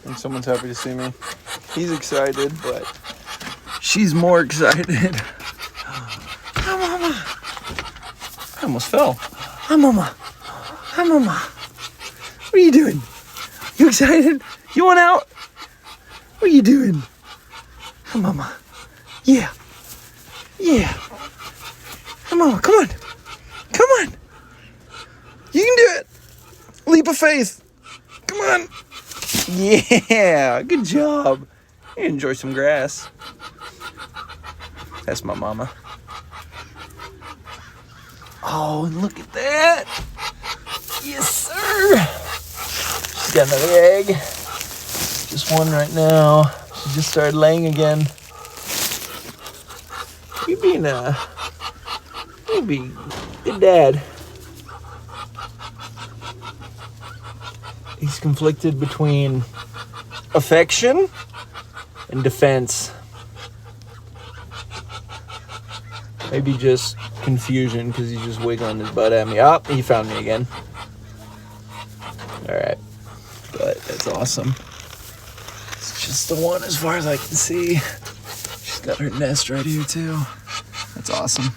And someone's happy to see me. He's excited, but she's more excited. Hi, Mama. I almost fell. Hi, Mama. Hi, Mama. What are you doing? You excited? You want out? What are you doing? Hi, Mama. Yeah. Yeah. Hi, Mama. Come on. Come on. You can do it. Leap of faith. Come on. Yeah. Good job. You enjoy some grass. That's my mama. Oh, and look at that. Yes, sir. She's got another egg. Just one right now. She just started laying again. You being a good dad. He's conflicted between affection and defense. Maybe just confusion because he's just wiggling his butt at me. Oh, he found me again. Alright. But that's awesome. It's just the one as far as I can see. She's got her nest right here too. That's awesome.